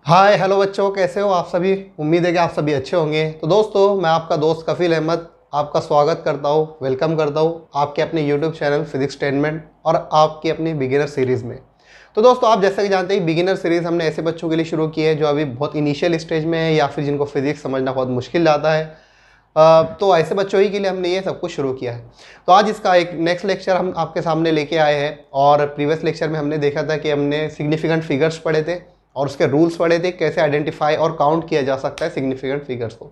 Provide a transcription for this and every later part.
Hi hello बच्चों, कैसे हो आप सभी। उम्मीद है कि आप सभी अच्छे होंगे। तो दोस्तों, मैं आपका दोस्त कफील अहमद आपका स्वागत करता हूँ, वेलकम करता हूँ आपके अपने यूट्यूब चैनल फिजिक्सटेनमेंट और आपकी अपनी बिगिनर सीरीज़ में। तो दोस्तों, आप जैसा कि जानते हैं, बिगिनर सीरीज़ हमने ऐसे बच्चों के लिए शुरू की है जो अभी बहुत इनिशियल स्टेज में है या फिर जिनको फिजिक्स समझना बहुत मुश्किल आता है। तो ऐसे बच्चों ही के लिए हमने ये सब कुछ शुरू किया है। तो आज इसका एक नेक्स्ट लेक्चर हम आपके सामने लेके आए हैं। और प्रीवियस लेक्चर में हमने देखा था कि हमने सिग्निफिकेंट फिगर्स पढ़े थे और उसके रूल्स पढ़े थे, कैसे आइडेंटिफाई और काउंट किया जा सकता है सिग्निफिकेंट फिगर्स को।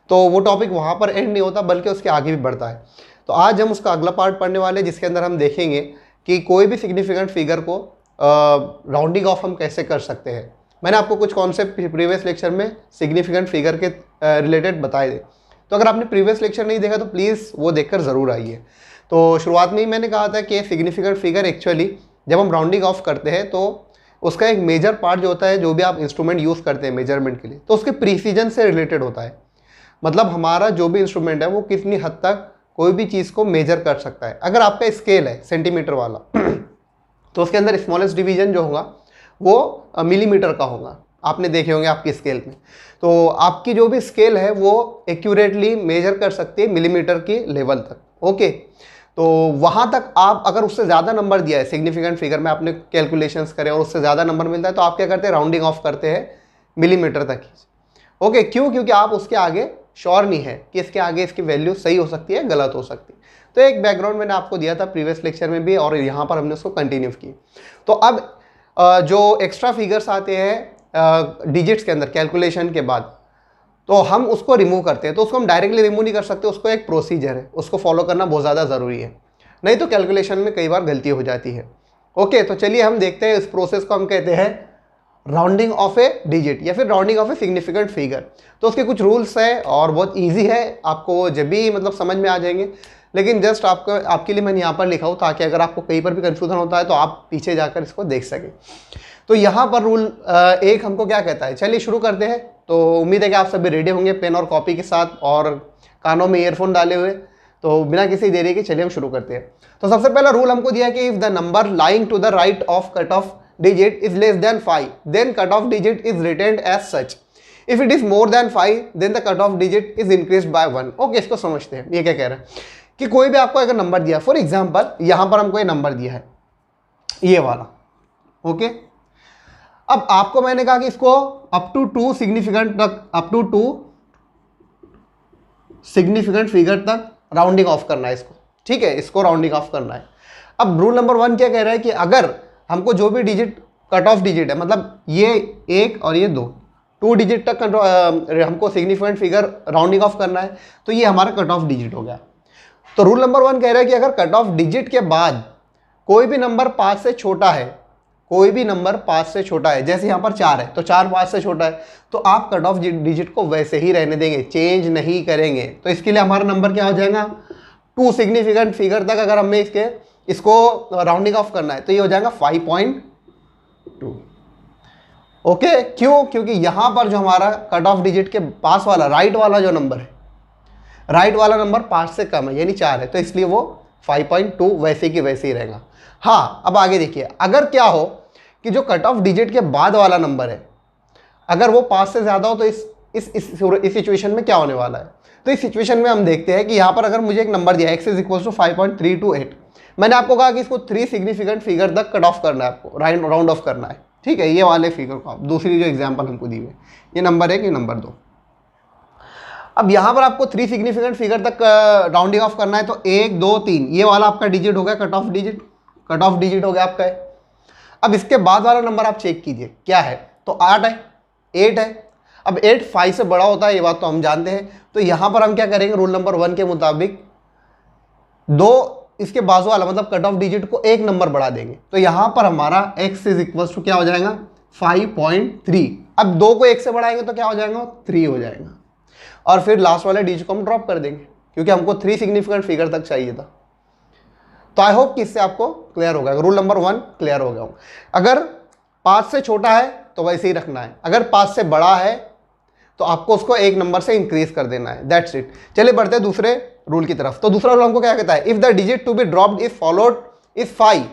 तो वो टॉपिक वहाँ पर एंड नहीं होता, बल्कि उसके आगे भी बढ़ता है। तो आज हम उसका अगला पार्ट पढ़ने वाले हैं, जिसके अंदर हम देखेंगे कि कोई भी सिग्निफिकेंट फिगर को राउंडिंग ऑफ हम कैसे कर सकते हैं। मैंने आपको कुछ कॉन्सेप्ट प्रीवियस लेक्चर में सिग्निफिकेंट फिगर के रिलेटेड बताए थे। तो अगर आपने प्रीवियस लेक्चर नहीं देखा तो प्लीज़ वो देखकर ज़रूर आइए। तो शुरुआत में ही मैंने कहा था कि सिग्निफिकेंट फिगर एक्चुअली जब हम राउंडिंग ऑफ करते हैं तो उसका एक मेजर पार्ट जो होता है, जो भी आप इंस्ट्रूमेंट यूज़ करते हैं मेजरमेंट के लिए, तो उसके प्रीसीजन से रिलेटेड होता है। मतलब हमारा जो भी इंस्ट्रूमेंट है वो कितनी हद तक कोई भी चीज़ को मेजर कर सकता है। अगर आपका स्केल है सेंटीमीटर वाला तो उसके अंदर स्मॉलेस्ट डिवीजन जो होगा वो मिलीमीटर का होगा। आपने देखे होंगे आपकी स्केल में। तो आपकी जो भी स्केल है वो एक्यूरेटली मेजर कर सकती है मिलीमीटर की लेवल तक। ओके, तो वहाँ तक आप अगर उससे ज़्यादा नंबर दिया है सिग्निफिकेंट फिगर में, आपने कैलकुलेशंस करे और उससे ज़्यादा नंबर मिलता है, तो आप क्या करते हैं, राउंडिंग ऑफ करते हैं मिलीमीटर तक ही। ओके, क्यों? क्योंकि आप उसके आगे श्योर नहीं है कि इसके आगे इसकी वैल्यू सही हो सकती है, गलत हो सकती है। तो एक बैकग्राउंड मैंने आपको दिया था प्रीवियस लेक्चर में भी, और यहाँ पर हमने उसको कंटिन्यू की। तो अब जो एक्स्ट्रा फिगर्स आते हैं डिजिट्स के अंदर कैलकुलेशन के बाद, तो हम उसको रिमूव करते हैं। तो उसको हम डायरेक्टली रिमूव नहीं कर सकते, उसको एक प्रोसीजर है, उसको फॉलो करना बहुत ज़्यादा ज़रूरी है, नहीं तो कैलकुलेशन में कई बार गलती हो जाती है। ओके, तो चलिए हम देखते हैं। इस प्रोसेस को हम कहते हैं राउंडिंग ऑफ ए डिजिट या फिर rounding off a significant figure. तो उसके कुछ रूल्स है और बहुत ईजी है, आपको जब भी मतलब समझ में आ जाएंगे। लेकिन जस्ट आपके लिए मैंने यहाँ पर लिखा हूँ, ताकि अगर आपको कहीं पर भी कन्फ्यूजन होता है तो आप पीछे जाकर इसको देख सकें। तो यहाँ पर रूल एक हमको क्या कहता है, चलिए शुरू करते हैं। तो उम्मीद है कि आप सभी रेडी होंगे पेन और कॉपी के साथ और कानों में ईयरफोन डाले हुए। तो बिना किसी देरी के चलिए हम शुरू करते हैं। तो सबसे पहला रूल हमको दिया है कि if the number lying to the right of cut off digit is less than 5, then cutoff digit is retained as such. If it is more than 5, then the cutoff digit is increased by 1. Okay, इसको समझते हैं। ये क्या कह रहा है कि कोई भी आपको अगर नंबर दिया, फॉर एग्जांपल यहाँ पर हमको ये नंबर दिया है, ये वाला। ओके, अब आपको मैंने कहा कि इसको अप टू 2 सिग्निफिकेंट तक, अप टू 2 सिग्निफिकेंट फिगर तक राउंडिंग ऑफ करना है इसको। ठीक है, इसको राउंडिंग ऑफ करना है। अब रूल नंबर 1 क्या कह रहा है कि अगर हमको जो भी डिजिट कट ऑफ डिजिट है, मतलब ये 1 और ये 2 डिजिट तक हमको सिग्निफिकेंट फिगर राउंडिंग ऑफ करना है, तो ये हमारा कट ऑफ डिजिट हो गया। तो रूल नंबर 1 कह रहा है कि अगर कट ऑफ डिजिट के बाद कोई भी नंबर 5 से छोटा है, कोई भी नंबर 5 से छोटा है, जैसे यहाँ पर 4 है तो 4 5 से छोटा है, तो आप कट ऑफ डिजिट को वैसे ही रहने देंगे, चेंज नहीं करेंगे। तो इसके लिए हमारा नंबर क्या हो जाएगा, 2 सिग्निफिकेंट फिगर तक अगर हमें इसको राउंडिंग ऑफ करना है तो ये हो जाएगा 5.2। ओके, क्यों? क्योंकि यहां पर जो हमारा कट ऑफ डिजिट के पास वाला राइट वाला जो नंबर है, राइट वाला नंबर 5 से कम है, यानी 4 है, तो इसलिए वो 5.2 वैसे की वैसे ही रहेगा। हाँ, अब आगे देखिए, अगर क्या हो कि जो कट ऑफ डिजिट के बाद वाला नंबर है, अगर वो 5 से ज्यादा हो, तो इस सिचुएशन में क्या होने वाला है। तो इस सिचुएशन में हम देखते हैं कि यहाँ पर अगर मुझे एक नंबर दिया x इज इक्वल टू 5.328, मैंने आपको कहा कि इसको 3 सिग्निफिकेंट फिगर तक कट ऑफ करना है, आपको राउंड ऑफ करना है। ठीक है, ये वाले फिगर को आप दूसरी जो एग्जांपल हमको दी हुई है, ये नंबर 1, ये नंबर 2। अब यहाँ पर आपको 3 सिग्निफिकेंट फिगर तक राउंडिंग ऑफ करना है, तो 1 2 3 ये वाला आपका डिजिट हो गया, कट ऑफ डिजिट हो गया आपका है। अब इसके बाद वाला नंबर आप चेक कीजिए क्या है, तो 8 है, 8 है। अब 8 5 से बड़ा होता है, ये बात तो हम जानते हैं। तो यहाँ पर हम क्या करेंगे, रूल नंबर 1 के मुताबिक 2 इसके बाजू वाला मतलब कट ऑफ डिजिट को 1 नंबर बढ़ा देंगे। तो यहाँ पर हमारा x इज इक्वल टू क्या हो जाएगा, 5.3। अब 2 को 1 से बढ़ाएंगे तो क्या हो जाएगा, 3 हो जाएगा। और फिर लास्ट वाले डिजिट को हम ड्रॉप कर देंगे, क्योंकि हमको 3 सिग्निफिकेंट फिगर तक चाहिए था। तो आई होप कि इससे आपको क्लियर होगा, रूल नंबर 1 क्लियर हो गया। अगर 5 से छोटा है तो वैसे ही रखना है, अगर 5 से बड़ा है तो आपको उसको 1 नंबर से इंक्रीज कर देना है। That's it. चलिए बढ़ते हैं दूसरे रूल की तरफ। तो दूसरा रूल हमको क्या कहता है, if the digit to be dropped is followed is 5,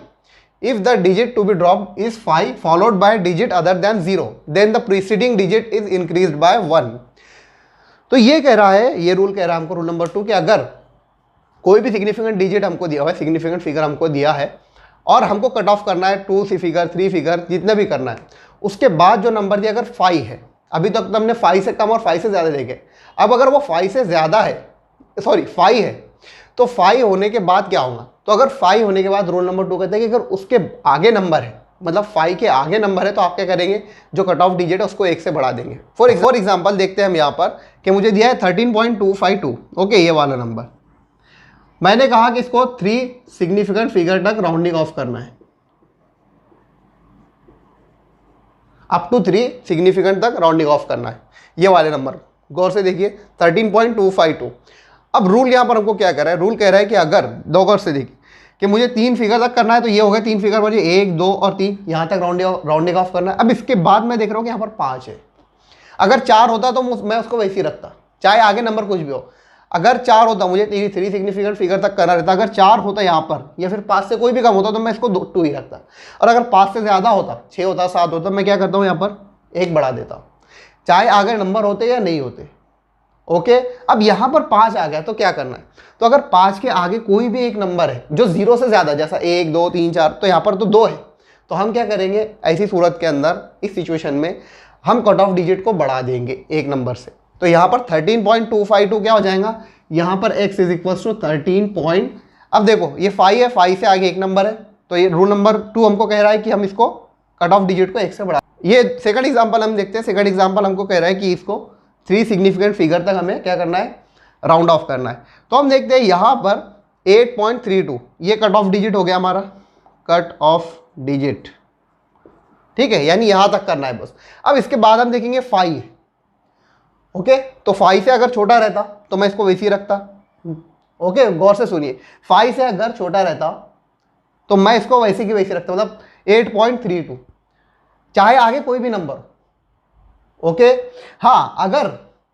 if the digit to be dropped is 5 followed by digit other than 0 then the preceding digit is increased by 1। तो ये कह रहा है, ये रूल कह रहा है हमको, रूल नंबर 2, कि अगर कोई भी सिग्निफिकेंट डिजिट हमको दिया हुआ है, सिग्निफिकेंट फिगर हमको दिया है और हमको कट ऑफ करना है 2 फिगर 3 फिगर जितना भी करना है, उसके बाद जो नंबर दिया अगर 5 है, अभी तक तो हमने 5 से कम और 5 से ज़्यादा देखे, अब अगर वो 5 से ज़्यादा है, सॉरी 5 है, तो 5 होने के बाद क्या होगा, तो अगर 5 होने के बाद रूल नंबर 2 कहता है कि अगर उसके आगे नंबर है, मतलब 5 के आगे नंबर है, तो आप क्या करेंगे, जो कट ऑफ डिजिट है उसको 1 से बढ़ा देंगे। फॉर एग्जाम्पल देखते हैं हम यहाँ पर कि मुझे दिया है 13.252, ओके, ये वाला नंबर। मैंने कहा कि इसको 3 सिग्निफिकेंट फिगर तक राउंडिंग ऑफ करना है, अप टू 3 सिग्निफिकेंट तक राउंडिंग ऑफ करना है, ये वाले नंबर। गौर से देखिए 13.252। अब रूल यहाँ पर हमको क्या कर रहा है, रूल कह रहा है कि अगर, दो गौर से देखिए, कि मुझे 3 फिगर तक करना है, तो ये हो गया 3 फिगर, मुझे 1 2 और 3 यहाँ तक राउंडिंग ऑफ करना है। अब इसके बाद मैं देख रहा हूँ कि यहाँ पर 5 है, अगर 4 होता तो मैं उसको वैसे ही रखता, चाहे आगे नंबर कुछ भी हो। अगर 4 होता, मुझे 3 सिग्निफिकेंट फिगर तक करना रहता, अगर 4 होता यहाँ पर, या फिर 5 से कोई भी कम होता, तो मैं इसको 2 ही रखता। और अगर 5 से ज़्यादा होता, 6 होता, 7 होता, मैं क्या करता हूँ, यहाँ पर 1 बढ़ा देता, चाहे आगे नंबर होते या नहीं होते। ओके, अब यहाँ पर 5 आ गया, तो क्या करना है, तो अगर 5 के आगे कोई भी एक नंबर है जो 0 से ज़्यादा, जैसा 1 2 3 4, तो यहाँ पर तो 2 है, तो हम क्या करेंगे, ऐसी सूरत के अंदर, इस सिचुएशन में हम कट ऑफ डिजिट को बढ़ा देंगे एक नंबर से। तो यहाँ पर 13.252 क्या हो जाएगा, यहाँ पर x इज इक्वल टू 13 अब देखो ये 5 है, 5 से आगे एक नंबर है, तो ये रूल नंबर 2 हमको कह रहा है कि हम इसको कट ऑफ डिजिट को 1 से बढ़ा। ये सेकंड एग्जांपल हम देखते हैं। सेकंड एग्जांपल हमको कह रहा है कि इसको 3 सिग्निफिकेंट फिगर तक हमें क्या करना है, राउंड ऑफ करना है। तो हम देखते हैं यहाँ पर 8.32, ये कट ऑफ डिजिट हो गया हमारा, कट ऑफ डिजिट, ठीक है, यानी यहाँ तक करना है बस। अब इसके बाद हम देखेंगे 5, ओके, तो 5 से अगर छोटा रहता तो मैं इसको वैसे ही रखता। ओके, गौर से सुनिए, 5 से अगर छोटा रहता तो मैं इसको वैसे की वैसे रखता, मतलब 8.32, चाहे आगे कोई भी नंबर हो। ओके, हाँ, अगर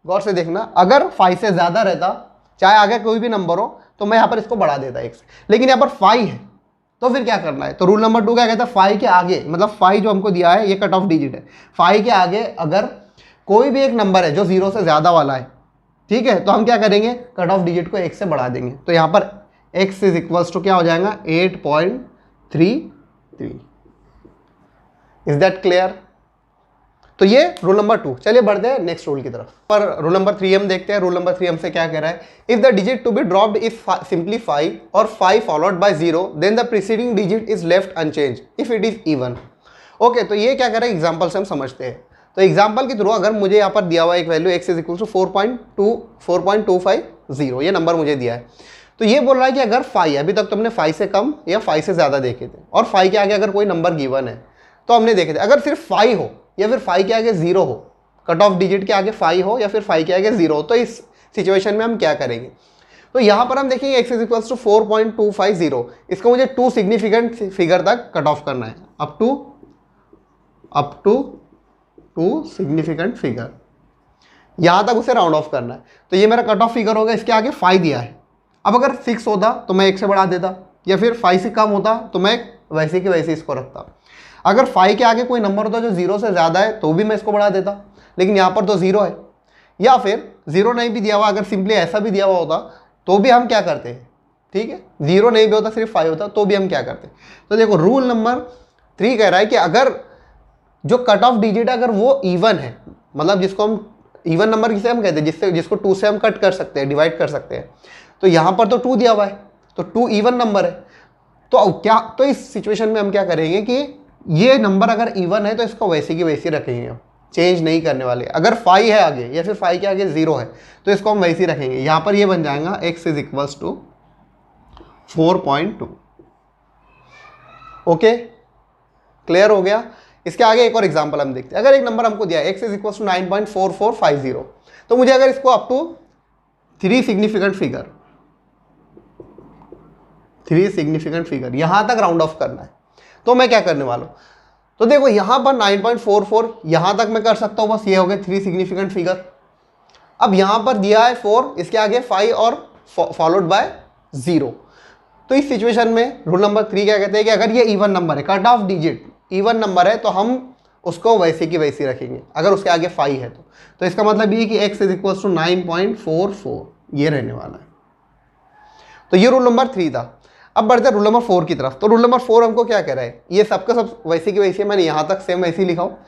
गौर से देखना, अगर 5 से ज़्यादा रहता, चाहे आगे कोई भी नंबर हो, तो मैं यहाँ पर इसको बढ़ा देता 1 से। लेकिन यहाँ पर 5 है, तो फिर क्या करना है, तो रूल नंबर 2 क्या कहता है, 5 के आगे, मतलब 5 जो हमको दिया है ये कट ऑफ डिजिट है, 5 के आगे अगर कोई भी एक नंबर है जो 0 से ज़्यादा वाला है, ठीक है, तो हम क्या करेंगे, कट ऑफ डिजिट को 1 से बढ़ा देंगे। तो यहाँ पर x इज इक्वल्स टू क्या हो जाएगा, 8.33। Is that clear? तो ये रूल नंबर 2। चलिए बढ़ते हैं नेक्स्ट रूल की तरफ। पर रूल नंबर 3 हम देखते हैं। रूल नंबर 3 हमसे क्या कह रहा है, if the digit to be dropped is simply 5 और 5 followed by 0 then the preceding digit is left unchange if it is even. Okay, तो ये क्या कह रहा है, एग्जाम्पल से हम समझते हैं। तो एग्जाम्पल के थ्रू अगर मुझे यहाँ पर दिया हुआ एक value x is equal to 4.250, ये नंबर मुझे दिया है, तो ये बोल रहा है कि अगर 5, अभी तक तुमने 5 से कम या 5 से ज़्यादा देखे थे, और 5 के आगे अगर कोई नंबर गिवन है तो हमने देखे थे, अगर सिर्फ 5 हो या फिर 5 के आगे 0 हो, कट ऑफ डिजिट के आगे 5 हो या फिर 5 के आगे 0 हो, तो इस सिचुएशन में हम क्या करेंगे। तो यहाँ पर हम देखेंगे x इज इक्वल टू 4.250, इसको मुझे 2 सिग्निफिकेंट फिगर तक कट ऑफ करना है, अप टू 2 सिग्निफिकेंट फिगर, यहाँ तक उसे राउंड ऑफ करना है। तो ये मेरा कट ऑफ फिगर होगा, इसके आगे 5 दिया है। अब अगर 6 होता तो मैं 1 से बढ़ा देता, या फिर 5 से कम होता तो मैं वैसे कि वैसे इसको रखता। अगर 5 के आगे कोई नंबर होता जो 0 से ज़्यादा है तो भी मैं इसको बढ़ा देता, लेकिन यहाँ पर तो 0 है, या फिर 0 नहीं भी दिया हुआ, अगर सिंपली ऐसा भी दिया हुआ होता तो भी हम क्या करते हैं, ठीक है, 0 नहीं भी होता, सिर्फ 5 होता तो भी हम क्या करते। तो देखो रूल नंबर 3 कह रहा है कि अगर जो कट ऑफ डिजिट है अगर वो इवन है, मतलब जिसको हम इवन नंबर किसे हम कहते हैं, जिसको 2 से हम कट कर सकते हैं, डिवाइड कर सकते हैं, तो यहाँ पर तो 2 दिया हुआ है, तो 2 इवन नंबर है। तो क्या, तो इस सिचुएशन में हम क्या करेंगे कि ये नंबर अगर इवन है तो इसको वैसे की वैसे रखेंगे, हम चेंज नहीं करने वाले। अगर 5 है आगे या फिर 5 के आगे 0 है तो इसको हम वैसे ही रखेंगे। यहाँ पर ये बन जाएगा x is equals to 4.2। Okay, clear हो गया। इसके आगे एक और एग्जांपल हम देखते हैं। अगर एक नंबर हमको दिया है x इज इक्वल्स टू 9.4450, तो मुझे अगर इसको अप टू 3 सिग्निफिकेंट फिगर यहां तक राउंड ऑफ करना है, तो मैं क्या करने वाला हूं, तो देखो यहां पर 9.44 यहां तक मैं कर सकता हूं, बस ये हो गए 3 सिग्निफिकेंट फिगर। अब यहां पर दिया है 4, इसके आगे 5 और फॉलोड बाय 0, तो इस सिचुएशन में रूल नंबर 3 क्या कहते हैं कि अगर ये इवन नंबर है, cut off digit even number है, तो हम उसको वैसे की वैसी रखेंगे अगर उसके आगे 5 है तो इसका मतलब ये कि x इज इक्वल टू 9.44 ये रहने वाला है। तो ये रूल नंबर 3 था। अब बढ़ते हैं रूल नंबर 4 की तरफ। तो रूल नंबर 4 हमको क्या कह रहा है, ये सबका सब वैसे की वैसी है, मैंने यहाँ तक सेम वैसे ही लिखा हो,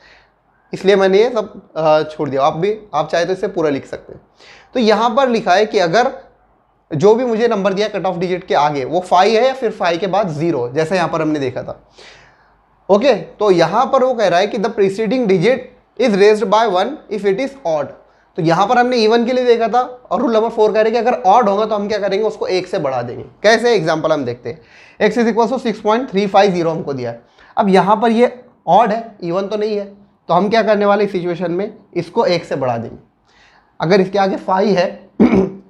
इसलिए मैंने ये सब छोड़ दिया। आप चाहे तो इसे पूरा लिख सकते हैं। तो यहाँ पर लिखा है कि अगर जो भी मुझे नंबर दिया कट ऑफ डिजिट के आगे वो 5 है या फिर 5 के बाद 0, जैसे यहाँ पर हमने देखा था। ओके, तो यहाँ पर वो कह रहा है कि the preceding digit is raised bye 1 if it is odd. तो यहाँ पर हमने इवन के लिए देखा था, और रूल नंबर 4 कह रहे हैं कि अगर ऑड होगा तो हम क्या करेंगे, उसको 1 से बढ़ा देंगे। कैसे, एग्जाम्पल हम देखते हैं। x इज इक्वल टू 6.350 हमको दिया है। अब यहाँ पर ये ऑड है, इवन तो नहीं है, तो हम क्या करने वाले इस सिचुएशन में, इसको 1 से बढ़ा देंगे। अगर इसके आगे 5 है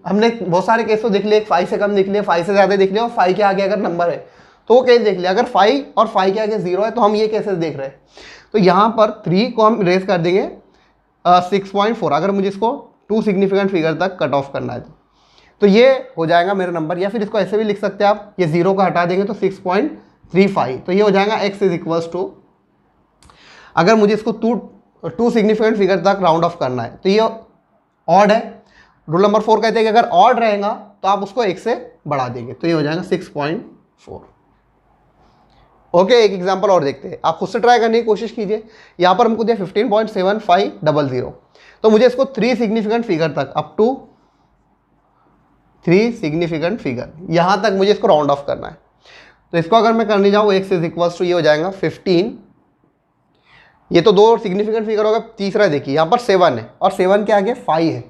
हमने बहुत सारे केस तो देख लिए, 5 से कम देख लिया, 5 से ज़्यादा देख लिया, और 5 के आगे अगर नंबर है तो वो केस देख लिया। अगर 5 और 5 के आगे 0 है तो हम ये केसेस देख रहे हैं। तो यहाँ पर 3 को हम रेज कर देंगे 6.4, अगर मुझे इसको 2 सिग्निफिकेंट फिगर तक कट ऑफ करना है तो ये हो जाएगा मेरा नंबर। या फिर इसको ऐसे भी लिख सकते हैं आप, ये 0 को हटा देंगे तो 6.35, तो ये हो जाएगा x इज इक्वल्स टू, अगर मुझे इसको 2 सिग्निफिकेंट फिगर तक राउंड ऑफ करना है तो ये ऑड है। रूल नंबर 4 कहते हैं कि अगर ऑड रहेगा तो आप उसको 1 से बढ़ा देंगे, तो ये हो जाएगा 6.4। ओके, एक एग्जांपल और देखते हैं, आप खुद से ट्राई करने की कोशिश कीजिए। यहाँ पर हमको दिया 15.7500, तो मुझे इसको 3 सिग्निफिकेंट फिगर तक, अप टू 3 सिग्निफिकेंट फिगर, यहाँ तक मुझे इसको राउंड ऑफ करना है। तो इसको अगर मैं करने जाऊँ, x इज इक्वल्स टू, ये हो जाएगा 15, ये तो 2 सिग्निफिकेंट फिगर होगा, तीसरा देखिए यहाँ पर 7 है और 7 के आगे 5 है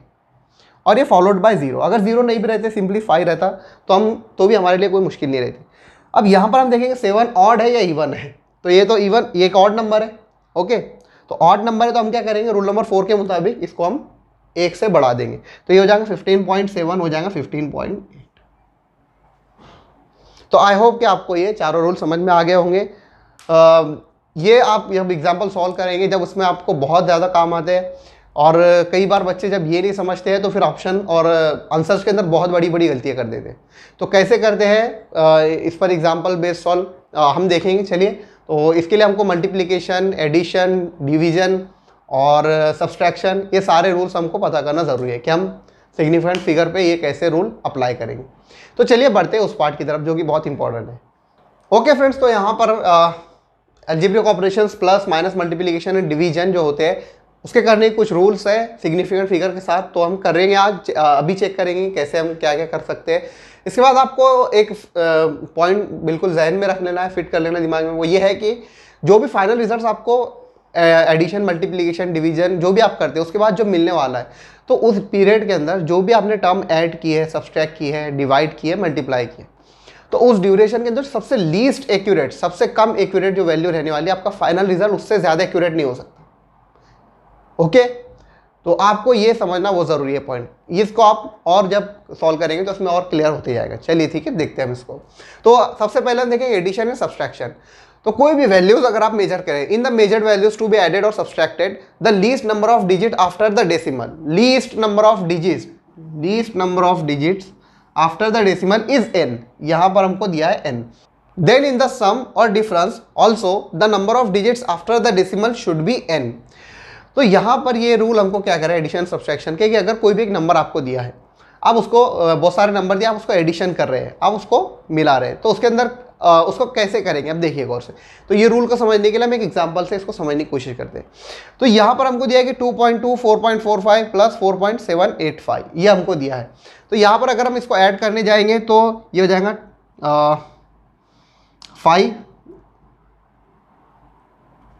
और ये फॉलोड बाय 0। अगर 0 नहीं भी रहते, सिंपली 5 रहता तो भी हमारे लिए कोई मुश्किल नहीं रहती। अब यहाँ पर हम देखेंगे 7 ऑड है या इवन है, तो ये तो इवन, ये एक ऑड नंबर है। ओके, तो ऑड नंबर है तो हम क्या करेंगे, रूल नंबर 4 के मुताबिक इसको हम 1 से बढ़ा देंगे, तो ये हो जाएगा 15.7 हो जाएगा 15.8। तो आई होप कि आपको ये चारों रूल समझ में आ गए होंगे। ये आप जब एग्जाम्पल सॉल्व करेंगे, जब उसमें आपको बहुत ज़्यादा काम आते हैं, और कई बार बच्चे जब ये नहीं समझते हैं तो फिर ऑप्शन और आंसर्स के अंदर बहुत बड़ी बड़ी गलतियाँ कर देते हैं। तो कैसे करते हैं, इस पर एग्जाम्पल बेस्ड सॉल्व हम देखेंगे। चलिए, तो इसके लिए हमको मल्टीप्लिकेशन, एडिशन, डिवीजन और सब्सट्रैक्शन, ये सारे रूल्स हमको पता करना ज़रूरी है कि हम सिग्निफिकेंट फिगर पे ये कैसे रूल अप्लाई करेंगे। तो चलिए बढ़ते हैं उस पार्ट की तरफ जो कि बहुत इंपॉर्टेंट है। ओके फ्रेंड्स, तो यहाँ पर algebraic operations, plus minus, multiplication and division जो होते हैं उसके करने के कुछ रूल्स है सिग्निफिकेंट फिगर के साथ, तो हम करेंगे आज, अभी चेक करेंगे कैसे हम क्या क्या कर सकते हैं। इसके बाद आपको एक पॉइंट बिल्कुल जहन में रख लेना है, फिट कर लेना दिमाग में, वो ये है कि जो भी फाइनल रिजल्ट्स आपको एडिशन, मल्टीप्लिकेशन, डिवीजन जो भी आप करते हैं उसके बाद जो मिलने वाला है, तो उस पीरियड के अंदर जो भी आपने टर्म ऐड की है, सब्सट्रैक्ट की है, डिवाइड की है, मल्टीप्लाई की है, तो उस ड्यूरेशन के अंदर सबसे लीस्ट एक्यूरेट, सबसे कम एक्यूरेट जो वैल्यू रहने वाली है, आपका फाइनल रिजल्ट उससे ज़्यादा एक्यूरेट नहीं हो सकता। ओके, तो आपको ये समझना वो ज़रूरी है पॉइंट। इसको आप और जब सॉल्व करेंगे तो उसमें और क्लियर होते जाएगा। चलिए ठीक है, देखते हैं हम इसको। तो सबसे पहले हम देखेंगे एडिशन एंड सब्सट्रैक्शन। तो कोई भी वैल्यूज अगर आप मेजर करें, in the measured values to be added और subtracted, the least number of digit after the decimal, least number of digits after the decimal is n। यहां पर हमको दिया है n। Then in the sum और difference also the number of digits after the decimal should be n। तो यहाँ पर ये रूल हमको क्या कर रहा है एडिशन सब्सट्रैक्शन के, कि अगर कोई भी एक नंबर आपको दिया है, आप उसको बहुत सारे नंबर दिया, आप उसको एडिशन कर रहे हैं, आप उसको मिला रहे हैं, तो उसके अंदर उसको कैसे करेंगे अब देखिए गौर से। तो ये रूल को समझने के लिए हम एक एग्जांपल से इसको समझने की कोशिश करते हैं। तो यहाँ पर हमको दिया है कि 2.2, 4.45 प्लस 4.785 ये हमको दिया है। तो यहाँ पर अगर हम इसको ऐड करने जाएंगे तो ये हो जाएगा 5।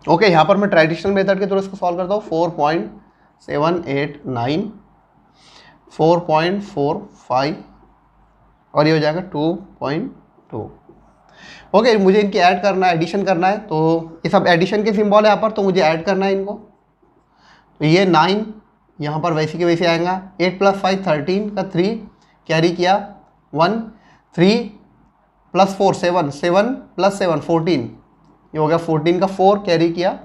ओके, यहाँ पर मैं ट्रेडिशनल मेथड के थ्रू इसको सॉल्व करता हूँ। 4.789, 4.45 और ये हो जाएगा 2.2। ओके, मुझे इनकी ऐड करना है, एडिशन करना है, तो ये सब एडिशन के सिंबल है यहाँ पर, तो मुझे ऐड करना है इनको। तो ये 9 यहाँ पर वैसे के वैसे आएगा। 8 + 5 13 का 3 कैरी किया 1, 3 + 4 7, 7 + 7 14, ये हो गया 14 का 4 कैरी किया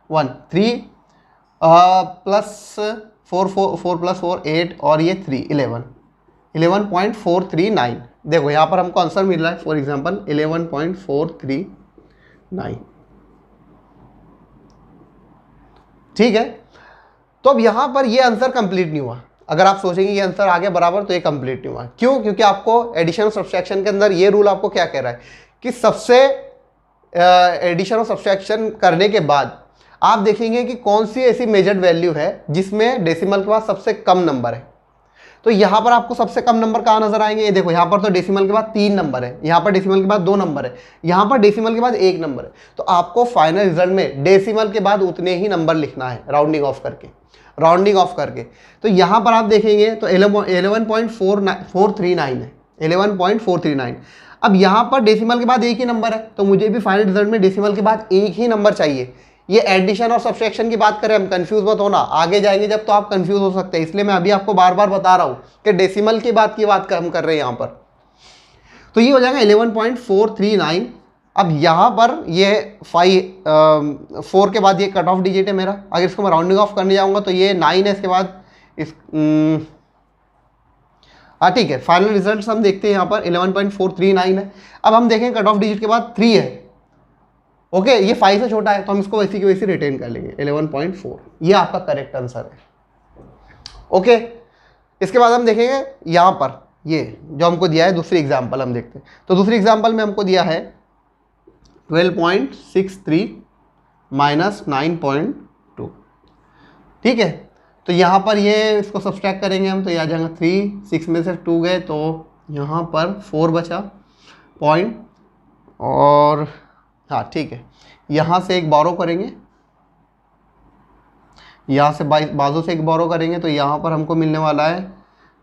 1, 3 + 4 4 + 4 8 और ये 3 11, 11.439। देखो यहाँ पर हमको आंसर मिल रहा है फॉर एग्जांपल 11.439। ठीक है, तो अब यहाँ पर ये आंसर कंप्लीट नहीं हुआ। अगर आप सोचेंगे ये आंसर आ गया बराबर, तो ये कंप्लीट नहीं हुआ। क्यों? क्योंकि आपको एडिशन और सब्सट्रैक्शन के अंदर ये रूल आपको क्या कह रहा है कि सबसे एडिशन और सब्सट्रैक्शन करने के बाद आप देखेंगे कि कौन सी ऐसी मेजर्ड वैल्यू है जिसमें डेसिमल के बाद सबसे कम नंबर है। तो यहाँ पर आपको सबसे कम नंबर कहाँ नजर आएंगे? ये देखो, यहाँ पर तो डेसिमल के बाद 3 नंबर है, यहाँ पर डेसिमल के बाद 2 नंबर है, यहाँ पर डेसिमल के बाद 1 नंबर है। तो आपको फाइनल रिजल्ट में डेसिमल के बाद उतने ही नंबर लिखना है, राउंडिंग ऑफ करके, राउंडिंग ऑफ करके। तो यहाँ पर आप देखेंगे तो 11.439 है, 11.439। अब यहाँ पर डेसिमल के बाद एक ही नंबर है, तो मुझे भी फाइनल रिजल्ट में डेसिमल के बाद एक ही नंबर चाहिए। ये एडिशन और सब्सट्रैक्शन की बात करें हम, कंफ्यूज मत होना, आगे जाएंगे जब तो आप कंफ्यूज हो सकते हैं, इसलिए मैं अभी आपको बार बार बता रहा हूँ कि डेसिमल की बात हम कर रहे हैं यहाँ पर। तो ये हो जाएगा 11.439। अब यहाँ पर ये 4 के बाद ये कट ऑफ डिजिट है मेरा। अगर इसको मैं राउंडिंग ऑफ करने जाऊँगा तो ये 9 है, इसके बाद इस हाँ ठीक है, फाइनल रिजल्ट हम देखते हैं यहाँ पर 11.439 है। अब हम देखें कट ऑफ डिजिट के बाद 3 है, ओके, ये 5 से छोटा है तो हम इसको वैसी की वैसी रिटेन कर लेंगे, 11.4, ये आपका करेक्ट आंसर है। ओके, इसके बाद हम देखेंगे यहाँ पर ये जो हमको दिया है, दूसरी एग्जाम्पल हम देखते हैं। तो दूसरी एग्जाम्पल में हमको दिया है 12.63 माइनस 9.2। ठीक है, तो यहाँ पर ये इसको सब्सट्रैक्ट करेंगे हम, तो ये आ जाएगा 3, 6 में से 2 गए तो यहाँ पर 4 बचा पॉइंट, और हाँ ठीक है, यहाँ से एक बोरो करेंगे, यहाँ से बाजू से एक बोरो करेंगे, तो यहाँ पर हमको मिलने वाला है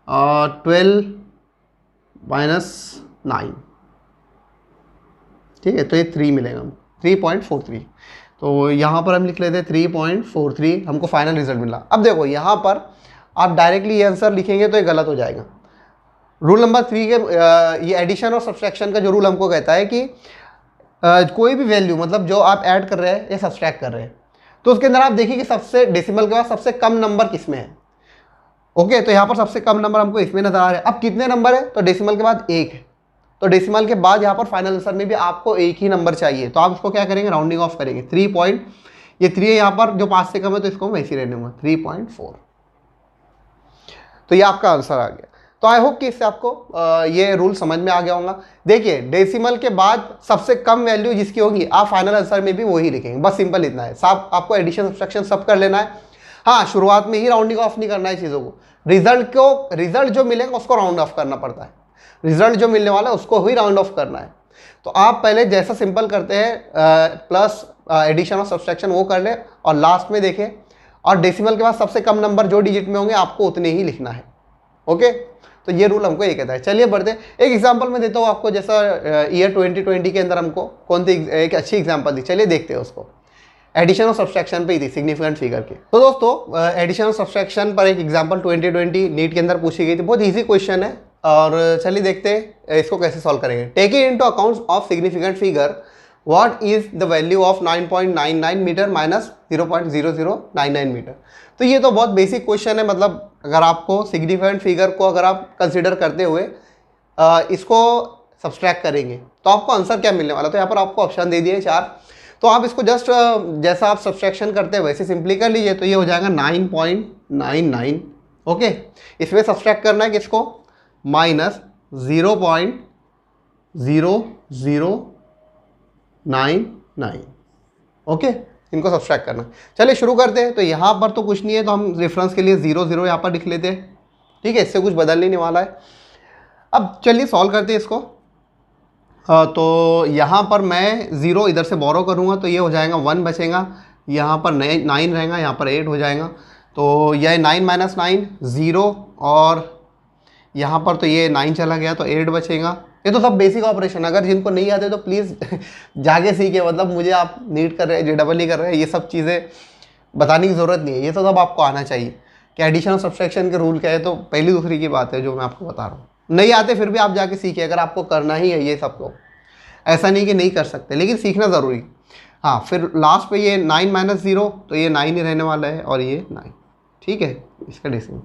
12 माइनस 9। ठीक है, तो ये 3 मिलेगा, 3.43। तो यहाँ पर हम लिख लेते हैं 3.43, हमको फाइनल रिजल्ट मिला। अब देखो यहाँ पर आप डायरेक्टली ये आंसर लिखेंगे तो ये गलत हो जाएगा। रूल नंबर 3 के ये एडिशन और सब्सट्रैक्शन का जो रूल हमको कहता है कि कोई भी वैल्यू, मतलब जो आप ऐड कर रहे हैं या सब्सट्रैक्ट कर रहे हैं, तो उसके अंदर आप देखिए कि सबसे डेसिमल के बाद सबसे कम नंबर किस में है। ओके, तो यहाँ पर सबसे कम नंबर हमको इसमें नजर आ रहा है। अब कितने नंबर है? तो डेसिमल के बाद 1 है, तो डेसिमल के बाद यहाँ पर फाइनल आंसर में भी आपको एक ही नंबर चाहिए। तो आप इसको क्या करेंगे? राउंडिंग ऑफ करेंगे। 3 ये 3 है यहाँ पर, जो 5 से कम है तो इसको वैसे ही रहने दूंगा, 3.4। तो ये आपका आंसर आ गया। तो आई होप कि इससे आपको ये रूल समझ में आ गया होगा। देखिए, डेसिमल के बाद सबसे कम वैल्यू जिसकी होगी आप फाइनल आंसर में भी वही लिखेंगे, बस सिंपल इतना है। साफ आपको एडिशन सब्सट्रैक्शन सब कर लेना है। हाँ, शुरुआत में ही राउंडिंग ऑफ नहीं करना है चीज़ों को। रिजल्ट जो मिलेगा उसको राउंड ऑफ करना पड़ता है, रिजल्ट जो मिलने वाला है उसको ही राउंड ऑफ करना है। तो आप पहले जैसा सिंपल करते हैं प्लस एडिशन और सब्सट्रैक्शन वो कर ले, और लास्ट में देखें, और डेसिमल के बाद सबसे कम नंबर जो डिजिट में होंगे आपको उतने ही लिखना है। ओके, तो ये रूल हमको ये कहता है। चलिए बढ़ते हैं, एक एग्जांपल मैं देता हूँ आपको, जैसा ईयर 2020 के अंदर हमको कौन सी एक अच्छी एग्जांपल दी। चलिए देखते हैं उसको। एडिशन और सब्सट्रैक्शन पे ही थी, सिग्निफिकेंट फिगर की। तो दोस्तों, एडिशन और सब्सट्रैक्शन पर एक एग्जांपल 2020 नीट के अंदर पूछी गई थी। बहुत ईजी क्वेश्चन है, और चलिए देखते हैं इसको कैसे सॉल्व करेंगे। Taking into account of significant figure, what is the value of 9.99 metre minus 0.0099 metre. तो ये तो बहुत बेसिक क्वेश्चन है, मतलब अगर आपको सिग्निफिकेंट फिगर को अगर आप कंसिडर करते हुए इसको सब्सट्रैक्ट करेंगे तो आपको आंसर क्या मिलने वाला। तो यहाँ पर आपको ऑप्शन दे दिए 4, तो आप इसको जस्ट जैसा आप सब्सट्रैक्शन करते हैं वैसे सिंपली कर लीजिए। तो ये हो जाएगा 9.99। ओके, इसमें सब्सट्रैक्ट करना है किसको? माइनस 0.0099। ओके, इनको सब्सट्रैक्ट करना। चलिए शुरू करते हैं। तो यहाँ पर तो कुछ नहीं है, तो हम रेफरेंस के लिए 0 यहाँ पर लिख लेते हैं। ठीक है, इससे कुछ बदलने नहीं वाला है। अब चलिए सॉल्व करते हैं इसको। तो यहाँ पर मैं 0 इधर से बोरो करूँगा, तो ये हो जाएगा 1 बचेगा, यहाँ पर 9 रहेगा, यहाँ पर 8 हो जाएगा। तो यह 9 माइनस 9 0, और यहाँ पर तो ये 9 चला गया तो 8 बचेगा। ये तो सब बेसिक ऑपरेशन, अगर जिनको नहीं आते तो प्लीज़ जाके सीखे। मतलब मुझे आप नीट कर रहे हैं, JEE कर रहे हैं, ये सब चीज़ें बताने की ज़रूरत नहीं है, ये तो सब आपको आना चाहिए कि एडिशन और सब्सट्रैक्शन के रूल क्या है। तो पहली दूसरी की बात है जो मैं आपको बता रहा हूँ। नहीं आते फिर भी आप जाके सीखिए, अगर आपको करना ही है ये सब। तो ऐसा नहीं कि नहीं कर सकते, लेकिन सीखना ज़रूरी। हाँ, फिर लास्ट पे ये 9 माइनस 0, तो ये 9 ही रहने वाला है, और ये 9। ठीक है, इसका डेसिमल।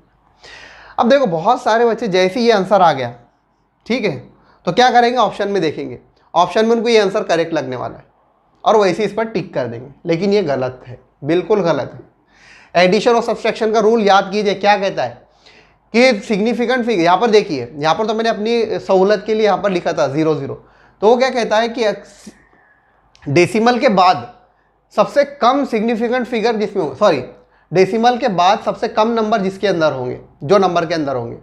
अब देखो, बहुत सारे बच्चे जैसे ही ये आंसर आ गया, ठीक है, तो क्या करेंगे, ऑप्शन में देखेंगे, ऑप्शन में उनको ये आंसर करेक्ट लगने वाला है और वैसे इस पर टिक कर देंगे, लेकिन ये गलत है, बिल्कुल गलत है। एडिशन और सब्सट्रैक्शन का रूल याद कीजिए, क्या कहता है कि सिग्निफिकेंट फिगर, यहाँ पर देखिए, यहाँ पर तो मैंने अपनी सहूलत के लिए यहाँ पर लिखा था 0 0, तो वो क्या कहता है कि डेसिमल के बाद सबसे कम सिग्निफिकेंट फिगर जिसमें हो, सॉरी, डेसिमल के बाद सबसे कम नंबर जिसके अंदर होंगे, जो नंबर के अंदर होंगे,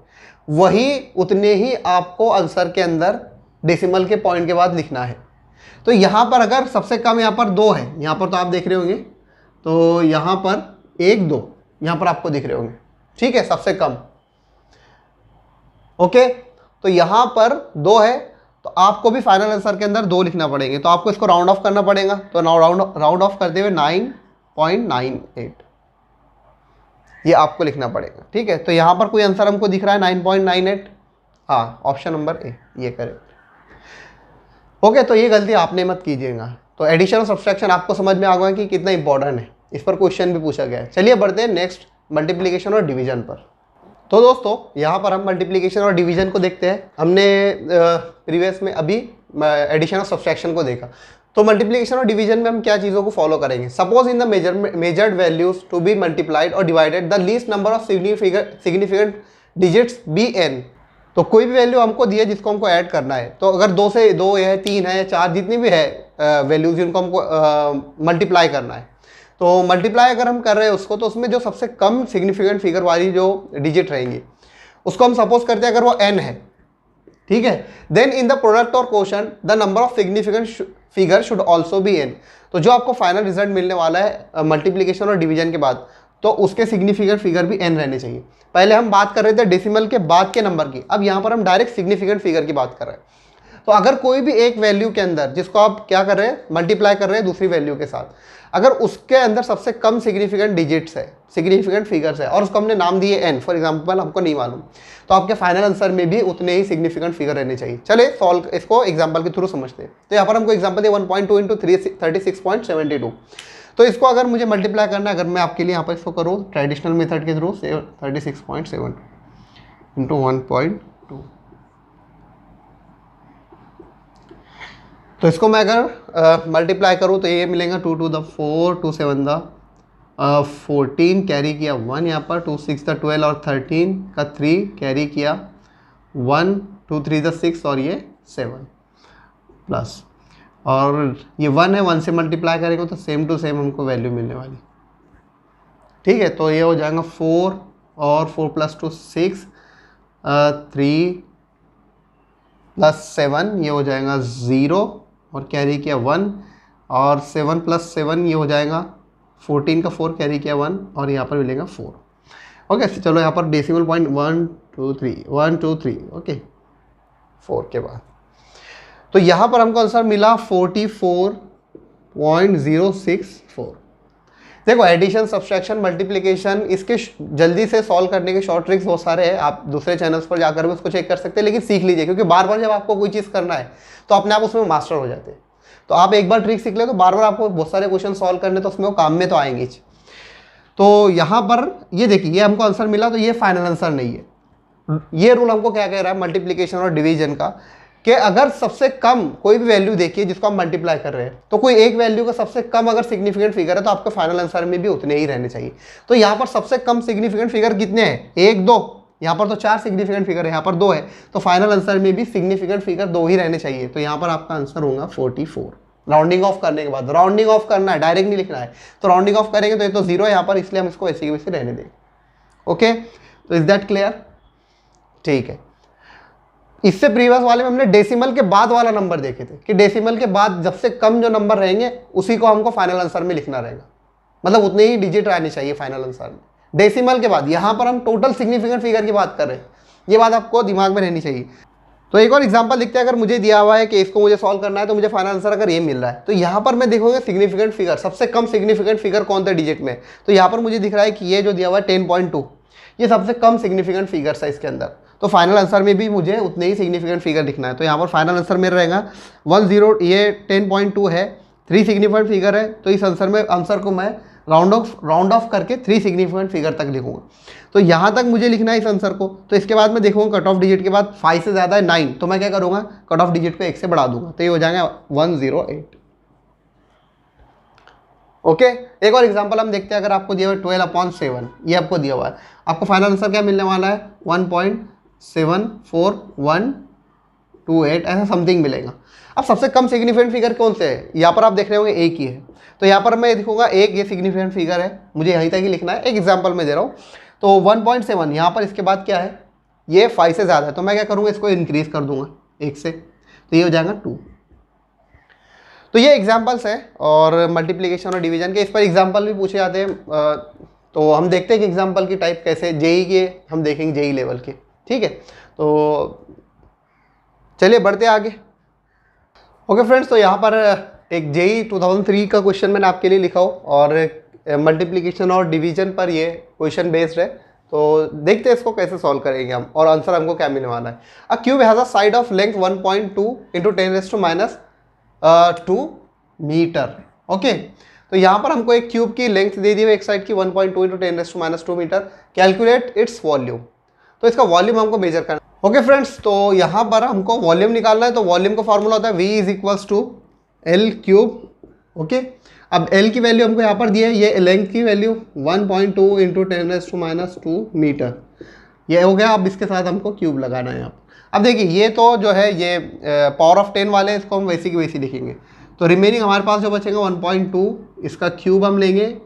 वही उतने ही आपको आंसर के अंदर डेसिमल के पॉइंट के बाद लिखना है। तो यहाँ पर अगर सबसे कम यहाँ पर 2 है, यहाँ पर तो आप देख रहे होंगे, तो यहाँ पर 1 2 यहाँ पर आपको दिख रहे होंगे, ठीक है, सबसे कम। ओके, तो यहाँ पर 2 है, तो आपको भी फाइनल आंसर के अंदर 2 लिखना पड़ेंगे, तो आपको इसको राउंड ऑफ करना पड़ेगा। तो राउंड ऑफ करते हुए 9.98 ये आपको लिखना पड़ेगा, ठीक है। तो यहाँ पर कोई आंसर हमको दिख रहा है 9.98, हाँ, ऑप्शन नंबर ए ये करेक्ट। ओके, तो ये गलती आपने मत कीजिएगा। तो एडिशन और सब्सट्रैक्शन आपको समझ में आ गया कि कितना इंपॉर्टेंट है, इस पर क्वेश्चन भी पूछा गया है। चलिए बढ़ते हैं नेक्स्ट मल्टीप्लिकेशन और डिवीजन पर। तो दोस्तों यहाँ पर हम मल्टीप्लिकेशन और डिवीजन को देखते हैं। हमने प्रीवियस में अभी एडिशन और सब्सट्रैक्शन को देखा। तो मल्टीप्लिकेशन और डिवीजन में हम क्या चीज़ों को फॉलो करेंगे। Suppose in the measured values to be multiplied और divided the least number of significant digits be N. तो कोई भी वैल्यू हमको दी है जिसको हमको ऐड करना है, तो अगर 2 से 2 है, 3 है, 4 जितनी भी है वैल्यूज जिनको हमको मल्टीप्लाई करना है, तो मल्टीप्लाई अगर हम कर रहे हैं उसको, तो उसमें जो सबसे कम सिग्निफिकेंट फिगर वाली जो डिजिट रहेंगी उसको हम सपोज करते हैं अगर वो n है, ठीक है, देन इन द प्रोडक्ट और quotient the number of significant figure should also be n। तो जो आपको फाइनल रिजल्ट मिलने वाला है मल्टीप्लिकेशन और डिवीजन के बाद, तो उसके सिग्निफिकेंट फिगर भी n रहने चाहिए। पहले हम बात कर रहे थे डेसिमल के बाद के नंबर की, अब यहाँ पर हम डायरेक्ट सिग्निफिकेंट फिगर की बात कर रहे हैं। तो अगर कोई भी एक वैल्यू के अंदर जिसको आप क्या कर रहे हैं, मल्टीप्लाई कर रहे हैं दूसरी वैल्यू के साथ, अगर उसके अंदर सबसे कम सिग्निफिकेंट डिजिट्स है, सिग्निफिकेंट फिगर्स है, और उसको हमने नाम दिए n, फॉर एग्जांपल हमको नहीं मालूम, तो आपके फाइनल आंसर में भी उतने ही सिग्निफिकेंट फिगर रहने चाहिए। चले सॉल्व इसको एग्जांपल के थ्रू समझते हैं। तो यहाँ पर हमको एग्जांपल दिया 1.2 इंटू 36.72। तो इसको अगर मुझे मल्टीप्लाई करना है, अगर मैं आपके लिए यहाँ पर इसको करूँ ट्रेडिशनल मेथड के थ्रू, 36.7 इंटू 1.2, तो इसको मैं अगर मल्टीप्लाई करूँ तो ये मिलेगा 2 to the 4, 2 7 the 14, कैरी किया 1 यहाँ पर, 2 6 the 12 और 13 का 3 कैरी किया 1, 2 3 the 6 और ये 7 प्लस, और ये 1 है, 1 से मल्टीप्लाई करेंगे तो सेम टू सेम हमको वैल्यू मिलने वाली, ठीक है। तो ये हो जाएगा 4 और 4 प्लस 2 6, 3 प्लस 7 ये हो जाएगा 0 और कैरी किया 1, और 7 प्लस 7 ये हो जाएगा 14 का 4 कैरी किया 1 और यहाँ पर मिलेगा 4। ओके, चलो यहाँ पर डेसिमल पॉइंट 1 2 3 ओके 4 के बाद, तो यहाँ पर हमको आंसर मिला 44.064। देखो एडिशन, सब्सट्रैक्शन, मल्टीप्लिकेशन, इसके जल्दी से सॉल्व करने के शॉर्ट ट्रिक्स बहुत सारे हैं, आप दूसरे चैनल्स पर जाकर भी उसको चेक कर सकते हैं, लेकिन सीख लीजिए, क्योंकि बार बार जब आपको कोई चीज़ करना है तो अपने आप उसमें मास्टर हो जाते हैं। तो आप एक बार ट्रिक सीख ले तो बार बार आपको बहुत सारे क्वेश्चन सॉल्व करने, तो उसमें वो काम में तो आएंगे। तो यहाँ पर ये देखिए, ये हमको आंसर मिला, तो ये फाइनल आंसर नहीं है। ये रूल हमको क्या कह रहा है मल्टीप्लिकेशन और डिवीजन का, कि अगर सबसे कम कोई भी वैल्यू देखिए जिसको हम मल्टीप्लाई कर रहे हैं, तो कोई एक वैल्यू का सबसे कम अगर सिग्निफिकेंट फिगर है तो आपके फाइनल आंसर में भी उतने ही रहने चाहिए। तो यहाँ पर सबसे कम सिग्निफिकेंट फिगर कितने हैं, 1 2, यहाँ पर तो 4 सिग्निफिकेंट फिगर है, यहाँ पर 2 है, तो फाइनल आंसर में भी सिग्निफिकेंट फिगर 2 ही रहने चाहिए। तो यहाँ पर आपका आंसर होगा 44। राउंडिंग ऑफ करने के बाद, राउंडिंग ऑफ करना है, डायरेक्ट नहीं लिखना है, तो राउंडिंग ऑफ करेंगे तो ये तो 0 है यहाँ पर, इसलिए हम इसको ऐसे की वैसे रहने देंगे। ओके, तो इज दैट क्लियर, ठीक है। इससे प्रीवियस वाले में हमने डेसिमल के बाद वाला नंबर देखे थे कि डेसिमल के बाद सबसे कम जो नंबर रहेंगे उसी को हमको फाइनल आंसर में लिखना रहेगा, मतलब उतने ही डिजिट रहने चाहिए फाइनल आंसर में डेसिमल के बाद। यहाँ पर हम टोटल सिग्निफिकेंट फिगर की बात कर रहे हैं, ये बात आपको दिमाग में रहनी चाहिए। तो एक और एग्जांपल लिखते हैं, अगर मुझे दिया हुआ है कि इसको मुझे सॉल्व करना है तो मुझे फाइनल आंसर अगर ये मिल रहा है, तो यहाँ पर मैं देखूंगा सिग्निफिकेंट फिगर, सबसे कम सिग्निफिकेंट फिगर कौन सा डिजिट में। तो यहाँ पर मुझे दिख रहा है कि ये जो दिया हुआ है 10.2, ये सबसे कम सिग्निफिकेंट फिगर्स है इसके अंदर, तो फाइनल आंसर में भी मुझे उतने ही सिग्निफिकेंट फिगर लिखना है। तो यहाँ पर फाइनल आंसर में रहेगा 10, ये 10.2 है, 3 सिग्निफिकेंट फिगर है, तो इस आंसर में आंसर को मैं राउंड ऑफ करके 3 सिग्निफिकेंट फिगर तक लिखूंगा। तो यहाँ तक मुझे लिखना है इस आंसर को। तो इसके बाद मैं देखूंगा कट ऑफ डिजिट के बाद 5 से ज़्यादा है 9, तो मैं क्या करूँगा, कट ऑफ डिजिट को 1 से बढ़ा दूंगा, तो ये हो जाएगा 108। ओके, एक और एग्जांपल हम देखते हैं। अगर आपको दिया हुआ 12/7, ये आपको दिया हुआ है, आपको फाइनल आंसर क्या मिलने वाला है, 1.74128 ऐसा समथिंग मिलेगा। अब सबसे कम सिग्निफिकेंट फिगर कौन से है, यहाँ पर आप देख रहे होंगे एक ही है, तो यहाँ पर मैं लिखूंगा एक, ये सिग्निफिकेंट फिगर है, मुझे यहीं तक ही लिखना है। एक एग्जाम्पल मैं दे रहा हूँ। तो 1.7 यहाँ पर इसके बाद क्या है, ये 5 से ज़्यादा है, तो मैं क्या करूँगा, इसको इंक्रीज कर दूंगा 1 से, तो ये हो जाएगा 2। तो ये एग्जाम्पल्स हैं और मल्टीप्लिकेशन और डिवीजन के, इस पर एग्जाम्पल भी पूछे जाते हैं। तो हम देखते हैं कि एग्जाम्पल की टाइप कैसे, जेई के हम देखेंगे, जेई लेवल के, ठीक है। तो चलिए बढ़ते हैं आगे। ओके फ्रेंड्स, तो यहाँ पर एक जेई 2003 का क्वेश्चन मैंने आपके लिए लिखा हो और मल्टीप्लिकेशन और डिवीजन पर ये क्वेश्चन बेस्ड है। तो देखते हैं इसको कैसे सॉल्व करेंगे हम और आंसर हमको क्या मिलने वाला है। A cube has a side of length 1.2 into 10⁻² metre. Okay, तो यहाँ पर हमको एक क्यूब की लेंथ दे दी है एक साइड की 1.2 into 10⁻² metre. Calculate its volume, तो इसका वॉल्यूम हमको मेजर करना है। ओके फ्रेंड्स, तो यहाँ पर हमको वॉल्यूम निकालना है। तो वॉल्यूम का फॉर्मूला होता है V = L3। ओके, अब L की वैल्यू हमको यहाँ पर दी है, ये लेंथ की वैल्यू 1.2 इंटू 10⁻² मीटर, ये हो गया। अब इसके साथ हमको क्यूब लगाना है यहाँ पर। अब देखिए ये तो जो है ये पावर ऑफ 10 वाले, इसको हम वैसी की वैसी लिखेंगे। तो रिमेनिंग हमारे पास जो बचेगा 1.2, इसका क्यूब हम लेंगे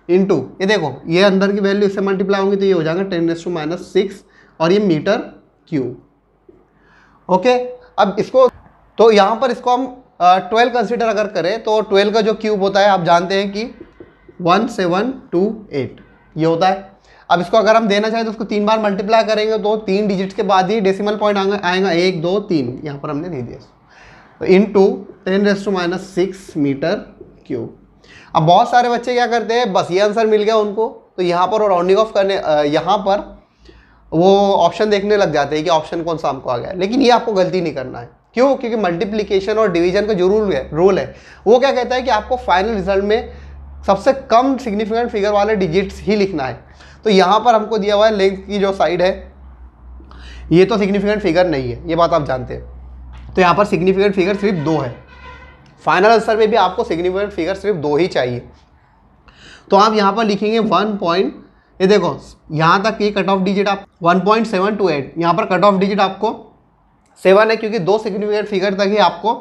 इंटू, ये देखो ये अंदर की वैल्यू इससे मल्टीप्लाई होंगी, तो ये हो जाएगा 10⁻6 और ये मीटर क्यूब। ओके, अब इसको, तो यहाँ पर इसको हम 12 कंसिडर अगर करें तो 12 का जो क्यूब होता है आप जानते हैं कि 1728 ये होता है। अब इसको अगर हम देना चाहें तो उसको 3 बार मल्टीप्लाई करेंगे तो 3 डिजिट्स के बाद ही डेसिमल पॉइंट आएगा 1 2 3, यहाँ पर हमने नहीं दिया। तो इंटू 10⁻6 मीटर क्यूब। अब बहुत सारे बच्चे क्या करते हैं, बस ये आंसर मिल गया उनको, तो यहाँ पर वो राउंडिंग ऑफ करने, यहाँ पर वो ऑप्शन देखने लग जाते हैं कि ऑप्शन कौन सा हमको आ गया। लेकिन ये आपको गलती नहीं करना है। क्यों? क्योंकि मल्टीप्लिकेशन और डिवीजन का जो रूल है वो क्या कहता है कि आपको फाइनल रिजल्ट में सबसे कम सिग्निफिकेंट फिगर वाले डिजिट्स ही लिखना है। तो यहाँ पर हमको दिया हुआ है लेंथ की जो साइड है, ये तो सिग्निफिकेंट फिगर नहीं है, ये बात आप जानते हैं। तो यहाँ पर सिग्निफिकेंट फिगर सिर्फ 2 है। फाइनल आंसर में भी आपको सिग्निफिकेंट फिगर सिर्फ 2 ही चाहिए। तो आप यहाँ पर लिखेंगे 1. ये देखो यहाँ तक ये कट ऑफ डिजिट आप 1.728, यहाँ पर कट ऑफ डिजिट आपको 7 है, क्योंकि 2 सिग्निफिकेंट फिगर तक ही आपको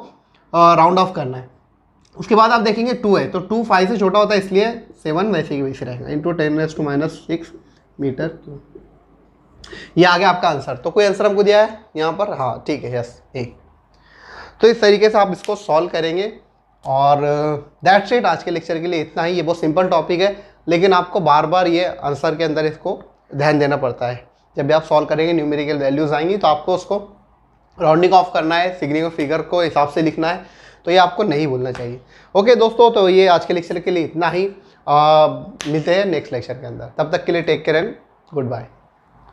राउंड ऑफ करना है। उसके बाद आप देखेंगे 2 है, तो 2 5 से छोटा होता है, इसलिए 7 वैसे ही वैसे रहेगा इंटू 10⁻6 मीटर क्यूब। ये आ गया आपका आंसर। तो कोई आंसर हमको दिया है यहाँ पर, हाँ ठीक है, यस एक। तो इस तरीके से आप इसको सॉल्व करेंगे और दैट्स इट। आज के लेक्चर के लिए इतना ही। ये बहुत सिंपल टॉपिक है, लेकिन आपको बार बार ये आंसर के अंदर इसको ध्यान देना पड़ता है। जब भी आप सॉल्व करेंगे न्यूमेरिकल वैल्यूज़ आएंगी तो आपको उसको राउंडिंग ऑफ करना है, सिग्निफिकेंट फिगर को हिसाब से लिखना है, तो ये आपको नहीं भूलना चाहिए। ओके दोस्तों, तो ये आज के लेक्चर के लिए इतना ही। मिलते हैं नेक्स्ट लेक्चर के अंदर, तब तक के लिए take care and good bye.